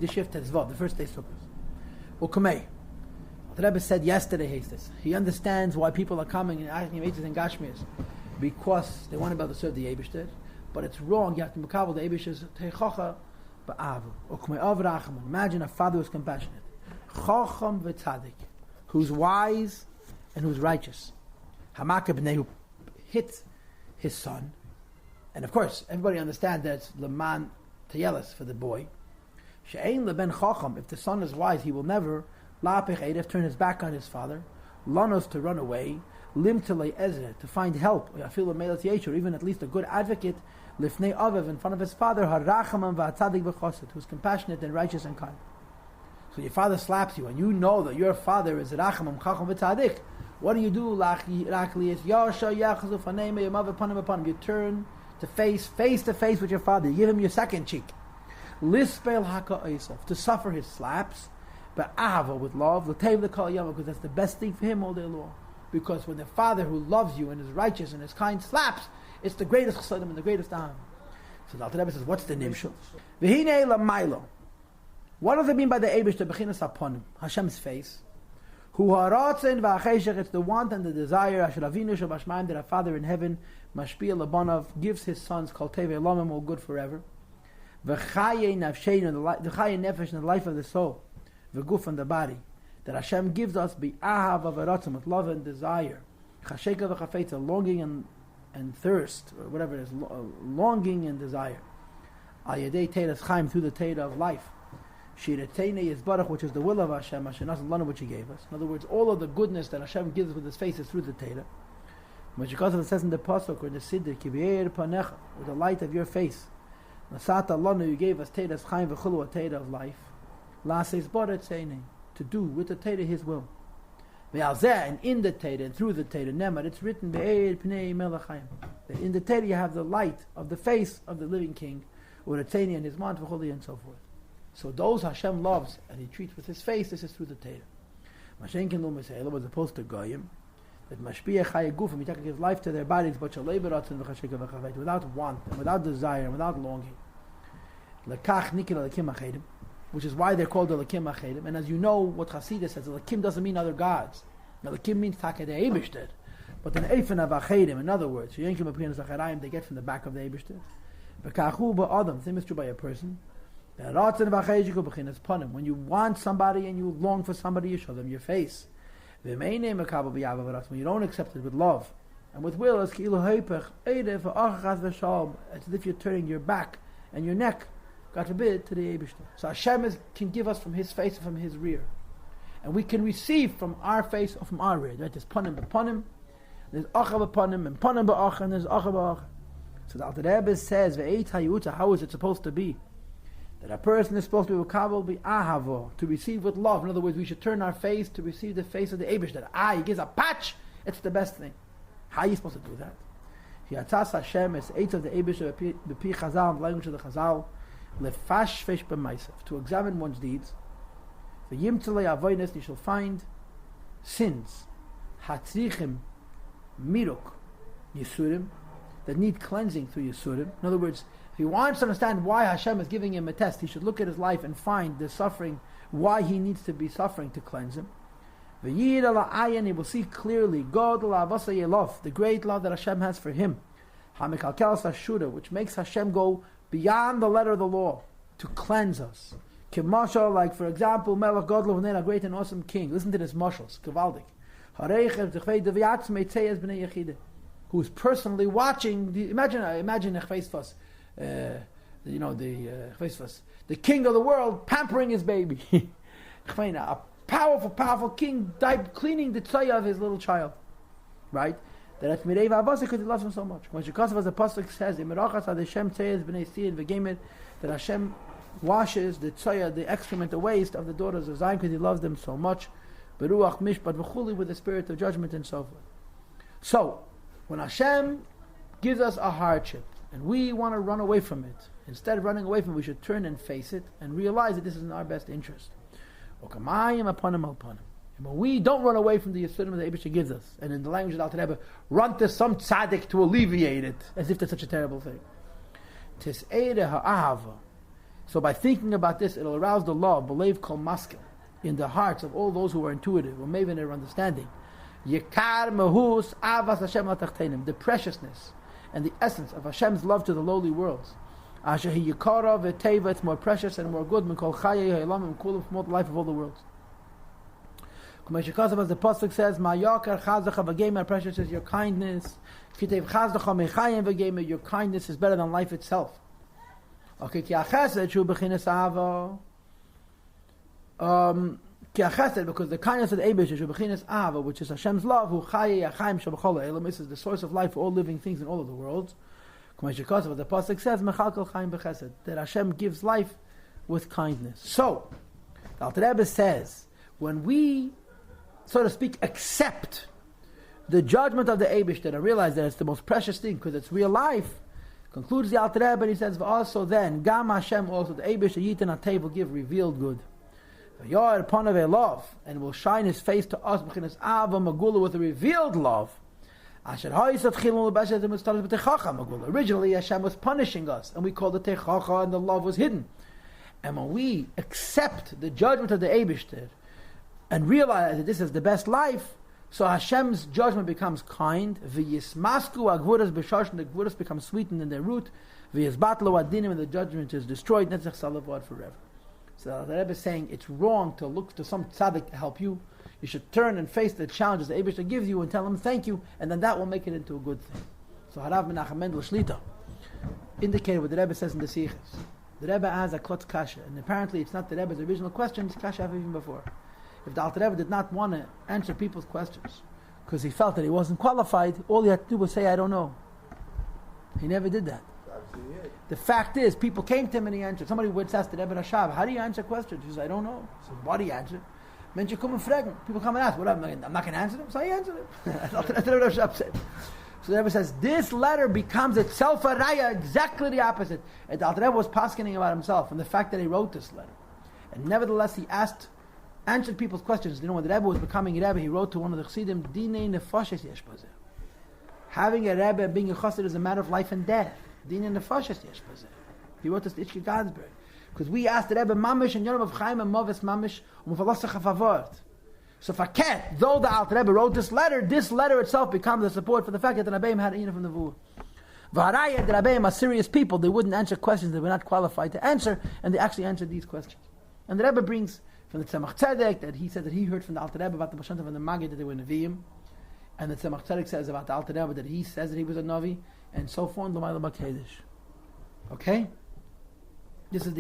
the shift Tezvav, the first day Sukkos. Ukamei. The Rebbe said yesterday, he understands why people are coming and asking him and Gashmias, because they want to be able to serve the Eibishter, but it's wrong. You have to mekabel the Eibishter's teichocha ba'av. Ukamei av rachamon. Imagine a father who's compassionate, chacham v'tzadik, who's wise and who's righteous. Hamaka b'nei, who hit his son, and of course everybody understands that it's leman teyelis for the boy. She'ein leben chacham. If the son is wise, he will never la'apech eidef, turn his back on his father, lanos, to run away, lim telei ezra, to find help, or even at least a good advocate, lifnei avev, in front of his father, harachamam v'atzadik v'choset, who's compassionate and righteous and kind. So your father slaps you, and you know that your father is rachamam chacham v'tzadik. What do? You turn to face to face with your father. You give him your second cheek. Lispel haka Esav, to suffer his slaps, but ahava, with love, because that's the best thing for him all day long. Because when the father who loves you and is righteous and is kind slaps, it's the greatest chesadim and the greatest aham. So the Alter Rebbe says, what's the nimshul? V'hinei lamailo. What does it mean by the Eibush, the bechinas aponim, Hashem's face? Hu haratzen v'acheshech, it's the want and the desire, asher avinu shabashmaim, that our Father in heaven, mashpia labanav, gives his sons, kol tevei lomim, all good forever. V'chaye nafsheinu, the chaye nefesh, in the life of the soul, v'guf, and the body, that Hashem gives us bi ahav avaratzim, with love and desire, chasheka v'chafetza, longing and thirst, or whatever it is, longing and desire. Al yedei teiras chaim, through the teira of life. Shiratene is Baruch, which is the will of Hashem, Hashem Nasa, which He gave us. In other words, all of the goodness that Hashem gives us with His face is through the Torah. Which because it says in the Pasuk or in the Siddur, Kibeir Panecha, with the light of your face. Nasata Lanu, you gave us Torah's Chaim v'chulu, a Torah of life. Lases Baruch Tzeinei, to do with the Torah His will. Ve'alzeh, and in the Torah and through the Torah, Nemar, it's written Be'er Pnei Melech Chaim, that in the Torah you have the light of the face of the living King, or the Tzeinei and His mount v'chulu, and so forth. So those Hashem loves and He treats with His face, this is through the Torah. Mashenkin Lu Mesela was opposed to Goyim, that Mashpiyah Chaye Gufim, He gives life to their bodies, but Shalei Beratzin v'chashika v'chavet, without want, and without desire, and without longing. Lekach Nikil Alekim Achedim, which is why they're called the Alekim Achedim. And as you know, what Chassidus says, Alekim doesn't mean other gods. Alekim means Takei the Eibishter. But an Eifen of Achedim, in other words, Yenkim Apinas Acharayim, they get from the back of the Eibishter. V'kachu ba'adam, same is true by a person. When you want somebody and you long for somebody, you show them your face. When you don't accept it with love and with will, it's as if you're turning your back and your neck, God forbid, to the Eibishter. So Hashem can give us from His face and from His rear. And we can receive from our face or from our rear. Right? There's panim b'panim, there's acha b'panim, and panim b'acha, and there's acha b'acha. So the Alter Rebbe says, how is it supposed to be? That a person is supposed to be mekabel bi ahavo, to receive with love. In other words, we should turn our face to receive the face of the Eibishter. He gives a patch, it's the best thing. How are you supposed to do that? Hiatzas Hashem is eight of the Eibishter b'pi Chazal, the language of the Chazal, lefashfesh b'maisav, to examine one's deeds. The yimtzalei avoynes, you shall find sins, hatzrichim miruk yisurim, that need cleansing through yisurim. In other words, if he wants to understand why Hashem is giving him a test, he should look at his life and find the suffering, why he needs to be suffering to cleanse him. He will see clearly the great love that Hashem has for him, which makes Hashem go beyond the letter of the law to cleanse us. Like for example, Melech Godlov, a great and awesome king. Listen to this mashals, Kavaldik. Who's personally watching. Imagine the king of the world pampering his baby. A powerful king died cleaning the tzaya of his little child, right? That's Mirei V'Avasa, because he loves him so much. When Shekosov, as the pasuk says, that Hashem washes the tzaya, the excrement, the waste of the daughters of Zion, because He loves them so much. Beruach mishpat v'chuli, with the spirit of judgment and so forth. So, when Hashem gives us a hardship, and we want to run away from it, instead of running away from it, we should turn and face it, and realize that this is in our best interest. When we don't run away from the Yisurim that Eibishter gives us, and in the language of the Alter Rebbe, run to some tzaddik to alleviate it, as if that's such a terrible thing. So by thinking about this, it'll arouse the love, believe kol maskil, in the hearts of all those who are intuitive, or maybe in their understanding. Yekar mehus avas Hashem latachtenim, the preciousness and the essence of Hashem's love to the lowly worlds. Asher hi yikara v'teva, it's more precious and more good, min kol chayei ha'elamim kulam, from all the life of all the worlds. As the pasuk says, "Ma yakar chazdacha v'geimer," precious is your kindness. Kitev chazdacha mechayim v'geimer, your kindness is better than life itself. Okay, ki achesed shu b'chinas ava. Ki achesed, because the kindness of the Eibush is shu b'chinas ava, which is Hashem's love, who chayei achayim sheb'chol ha'elam, is the source of life for all living things in all of the worlds. As the pasuk says, "Mechalkel chayim b'chesed," that Hashem gives life with kindness. So, the Alter Rebbe says, when we, so to speak, accept the judgment of the Eibush and realize that it's the most precious thing because it's real life, concludes the Alter Rebbe and he says, also then, Gam Hashem, also the Eibush, the Yitin Atei, will give revealed good. Yar upon of a love, and will shine his face to us, b'chinas Ava Magula, with a revealed love. Originally, Hashem was punishing us, and we called it Techacha, and the love was hidden. And when we accept the judgment of the Eibush and realize that this is the best life, so Hashem's judgment becomes kind. V'yismasku agvuras b'shosh, the agvuras become sweetened in their root. V'yisbatlu adinim, and the judgment is destroyed. Netzach salavod forever. So the Rebbe is saying it's wrong to look to some tzaddik to help you. You should turn and face the challenges the Eibush gives you and tell him thank you, and then that will make it into a good thing. So Harav Menachem Mendel Shlita indicated what the Rebbe says in the Sichos. The Rebbe has a klotz kasha, and apparently it's not the Rebbe's original question, it's kasha even before. If the Alter Rebbe did not want to answer people's questions because he felt that he wasn't qualified, all he had to do was say, I don't know. He never did that. The fact is, people came to him and he answered. Somebody once asked the Rebbe Rashab, how do you answer questions? He says, I don't know. He said, why do you answer? Menschen come and fragen. People come and ask, what I'm not going to answer them, so I answer them. That's what the Rebbe Rashab said. So the Rebbe says, this letter becomes itself a raya, exactly the opposite. And the Alter Rebbe was paskening about himself and the fact that he wrote this letter. And nevertheless, he answered people's questions. You know, when the Rebbe was becoming a Rebbe, he wrote to one of the Chassidim, Dinei nefashes yesh bazeh. Having a Rebbe, being a Chassid, is a matter of life and death. Dinei nefashes yesh bazeh. He wrote this to Itzchak Gansberg. Because we asked the Rebbe, Mamish, and Yonam of Chaim and Movis Mamish, Umfalasach HaFavort. So if I can't, though the Alter Rebbe wrote this letter itself becomes the support for the fact that the Rabbeim had a from the Vuh. V'harayah, the Rabbeim are serious people. They wouldn't answer questions they were not qualified to answer, and they actually answered these questions. And the Rebbe brings from the Tzemach Tzedek that he said that he heard from the Alter Rebbe about the Bashantav and the Magid that they were Nevi'im. And the Tzemach Tzedek says about the Alter Rebbe that he says that he was a Navi, and so forth, L'mayla B'Kedesh. Okay? This is the